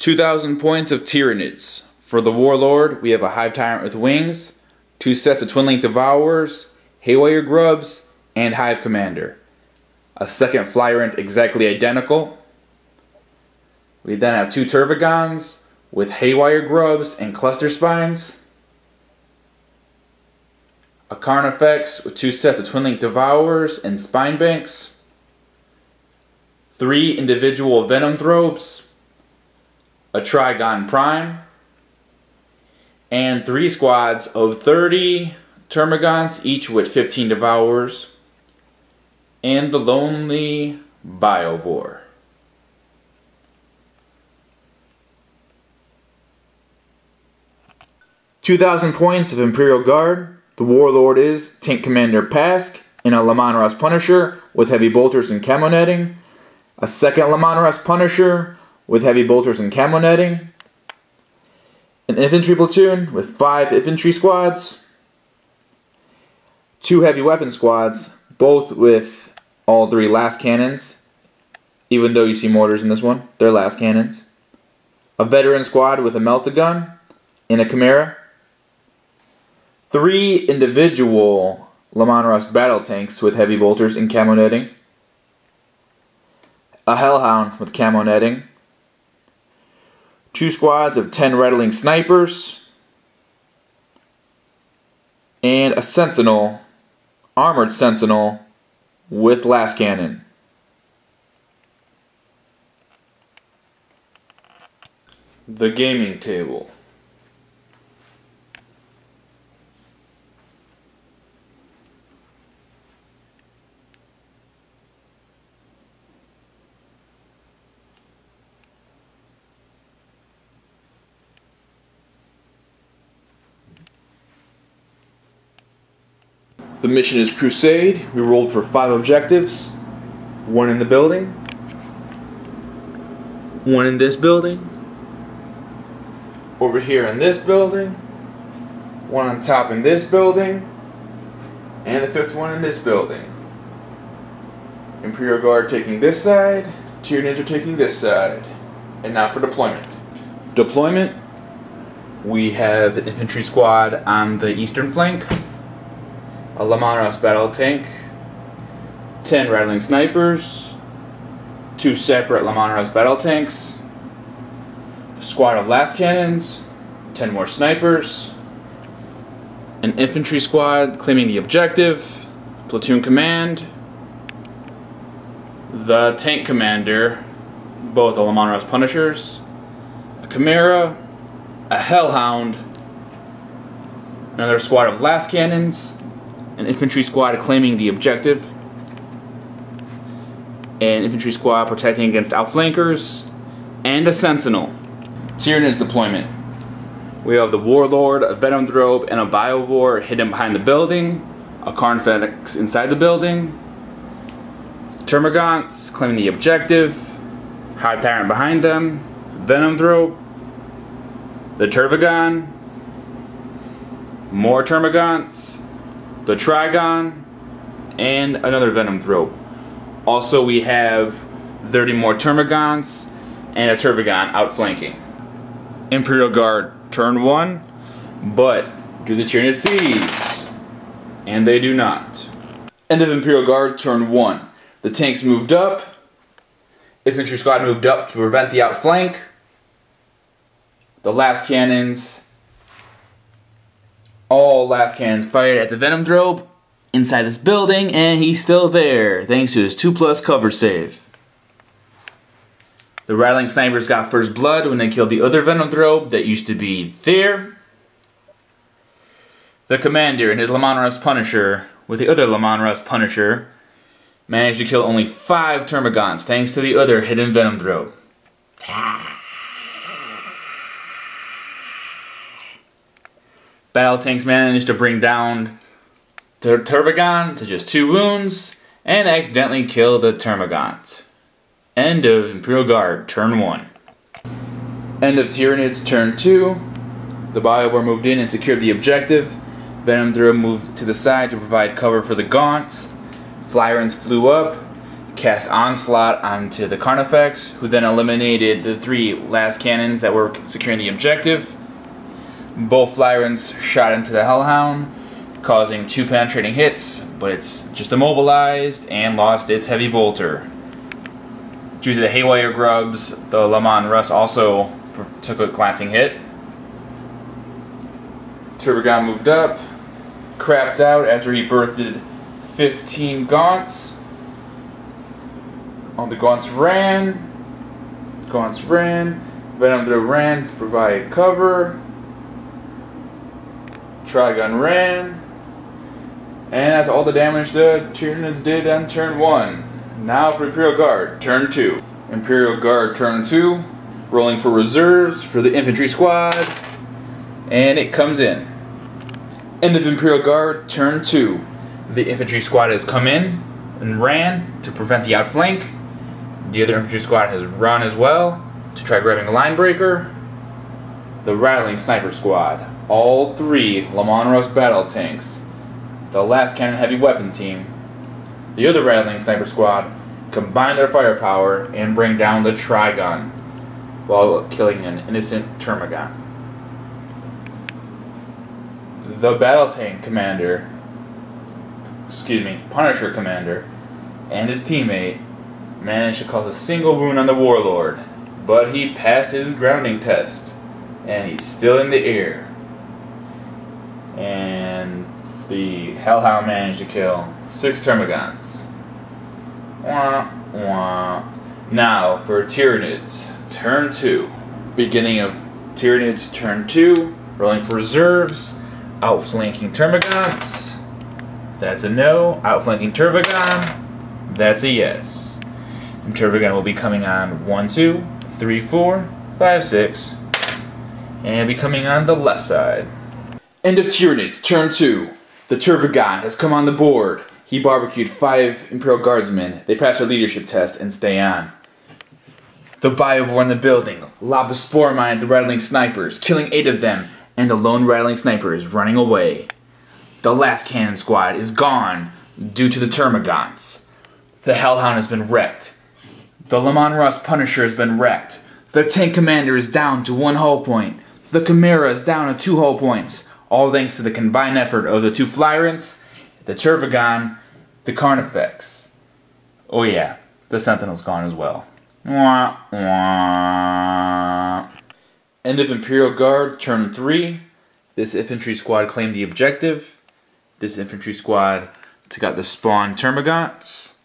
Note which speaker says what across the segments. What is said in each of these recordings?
Speaker 1: 2,000 points of Tyranids. For the Warlord, we have a Hive Tyrant with wings, 2 sets of Twin Link Devourers, Haywire Grubs, and Hive Commander. A second Flyrant exactly identical. We then have 2 Tervagons with Haywire Grubs and Cluster Spines. A Carnifex with 2 sets of Twin Link Devourers and Spine Banks. 3 individual Venom Throbes. A Trigon Prime. And 3 squads of 30 Termagants, each with 15 Devourers. And the Lonely Biovore. "2,000 points of Imperial Guard. The Warlord is Tank Commander Pask and a Lamanras Punisher with heavy bolters and camo netting. A second Lamanras Punisher with heavy bolters and camo netting. An infantry platoon with 5 infantry squads. 2 heavy weapon squads, both with all 3 last cannons. Even though you see mortars in this one, they're last cannons. A veteran squad with a melt-a-gun and a Chimera. 3 individual Lamanras battle tanks with heavy bolters and camo netting. A Hellhound with camo netting. 2 squads of 10 rattling snipers. And a Sentinel, armored Sentinel with last cannon. The gaming table. The mission is Crusade. We rolled for 5 objectives. 1 in the building. 1 in this building. Over here in this building. 1 on top in this building. And the 5th one in this building. Imperial Guard taking this side. Tyranids are taking this side. And now for deployment. Deployment. We have an infantry squad on the eastern flank. A Lamanras battle tank, 10 rattling snipers, 2 separate Lamanras battle tanks, a squad of last cannons, 10 more snipers, an infantry squad claiming the objective, platoon command, the tank commander, both Lamanras Punishers, a Chimera, a Hellhound, another squad of last cannons, an infantry squad claiming the objective, an infantry squad protecting against outflankers, and a sentinel. Tyranids deployment. We have the Warlord, a Venom Throbe, and a Biovore hidden behind the building, a Carnifex inside the building, Termagants claiming the objective, Hive Tyrant behind them, Venom Throbe, the Tervagon, more Termagants, the Trigon, and another Venom Throbe. Also, we have 30 more Termagants and a Tervagon outflanking. Imperial Guard turn 1, but do the Tyranids seize? And they do not. End of Imperial Guard turn 1. The tanks moved up. Infantry squad moved up to prevent the outflank. The last cannons, all last cannons fired at the Venom Throbe inside this building, and he's still there thanks to his 2+ cover save. The rattling snipers got first blood when they killed the other Venom Throbe that used to be there. The commander and his Lamanras Punisher with the other Lamanras Punisher managed to kill only 5 Termagants thanks to the other hidden Venom Throbe. Battle tanks managed to bring down the Tervagon to just 2 wounds and accidentally kill the Termagant. End of Imperial Guard turn 1. End of Tyranids turn 2. The Biovore moved in and secured the objective. Venom Throbe moved to the side to provide cover for the Gaunts. Flyrants flew up, cast Onslaught onto the Carnifex, who then eliminated the 3 last cannons that were securing the objective. Both Flyrants shot into the Hellhound, causing 2 penetrating hits, but it's just immobilized and lost its heavy bolter. Due to the Haywire Grubs, the Lamon Russ also took a glancing hit. Turbogon moved up, crapped out after he birthed 15 Gaunts. The Gaunts ran. Venom Throw ran, provided cover. Trigun ran. And that's all the damage the Tyranids did on turn 1. Now for Imperial Guard, turn 2. Imperial Guard, turn 2. Rolling for reserves for the infantry squad. And it comes in. End of Imperial Guard, turn 2. The infantry squad has come in and ran to prevent the outflank. The other infantry squad has run as well to try grabbing a line breaker. The Rattling Sniper Squad, all 3 Lamon Russ battle tanks. The last cannon heavy weapon team. The other Rattling Sniper Squad combine their firepower and bring down the Trigun while killing an innocent Termagant. The battle tank commander, Punisher commander, and his teammate managed to cause a single wound on the Warlord, but he passed his grounding test, and he's still in the air. And the Hellhound managed to kill 6 Termagants. Wah, wah. Now for Tyranids, turn 2. Beginning of Tyranids, turn 2. Rolling for reserves. Outflanking Termagants. That's a no. Outflanking Turbogon. That's a yes. And Turbogon will be coming on 1, 2, 3, 4, 5, 6. And be coming on the left side. End of Tyranids, turn 2. The Turbogon has come on the board. He barbecued 5 Imperial Guardsmen. They passed their leadership test and stay on. The Biovore in the building lobbed a Spore Mine at the Rattling Snipers, killing 8 of them, and the lone Rattling Sniper is running away. The last cannon squad is gone due to the Termagants. The Hellhound has been wrecked. The Lamon Russ Punisher has been wrecked. The tank commander is down to 1 hull point. The Chimera is down to 2 hull points. All thanks to the combined effort of the 2 Flyrants, the Turbogon, the Carnifex. Oh yeah, the Sentinel's gone as well. Wah, wah. End of Imperial Guard, turn 3. This infantry squad claimed the objective. This infantry squad took out the spawn Termagants.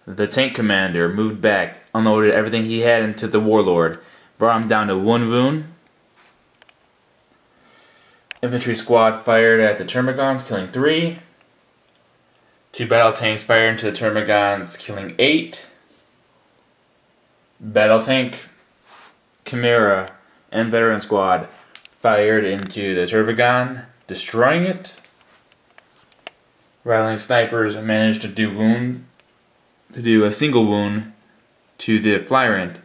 Speaker 1: The tank commander moved back, unloaded everything he had into the Warlord, brought him down to 1 wound. Infantry squad fired at the Termagants, killing 3. 2 battle tanks fired into the Termagants, killing 8. Battle tank, Chimera, and veteran squad fired into the Turbogon, destroying it. Rattling Snipers managed to do a single wound to the Flyrant.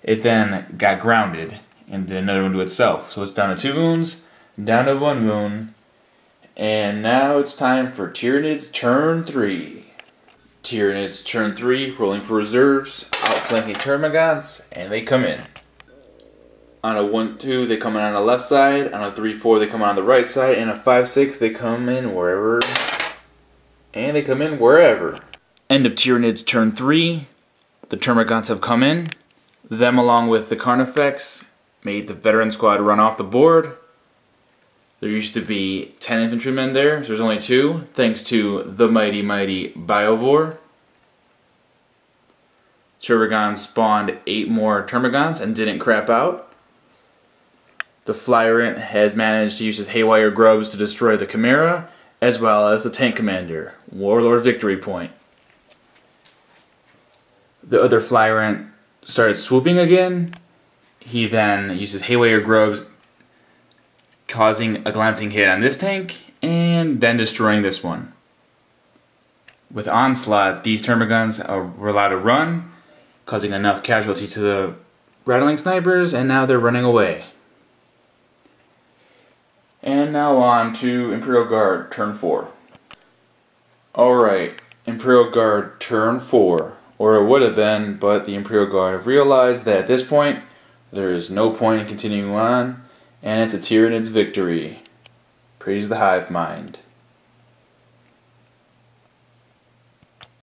Speaker 1: It then got grounded and did another wound to itself. So it's down to 2 wounds, down to 1 wound, and now it's time for Tyranids turn 3. Tyranids turn 3, rolling for reserves, outflanking Termagants, and they come in. On a 1-2, they come in on the left side. On a 3-4, they come in on the right side. And a 5-6, they come in wherever. And they come in wherever. End of Tyranids turn 3. The Termagants have come in. Them, along with the Carnifex, made the veteran squad run off the board. There used to be 10 infantrymen there, so there's only 2, thanks to the mighty Biovore. Turbogon spawned 8 more Termagants and didn't crap out. The Flyrant has managed to use his Haywire Grubs to destroy the Chimera, as well as the tank commander, Warlord Victory Point. The other Flyrant started swooping again. He then used his Haywire Grubs, causing a glancing hit on this tank, and then destroying this one. With Onslaught, these Termagants were allowed to run, causing enough casualty to the Rattling Snipers, and now they're running away. And now on to Imperial Guard, turn 4. Alright, Imperial Guard turn 4. Or it would have been, but the Imperial Guard have realized that at this point, there is no point in continuing on, and it's a Tyranids victory. Praise the hive mind.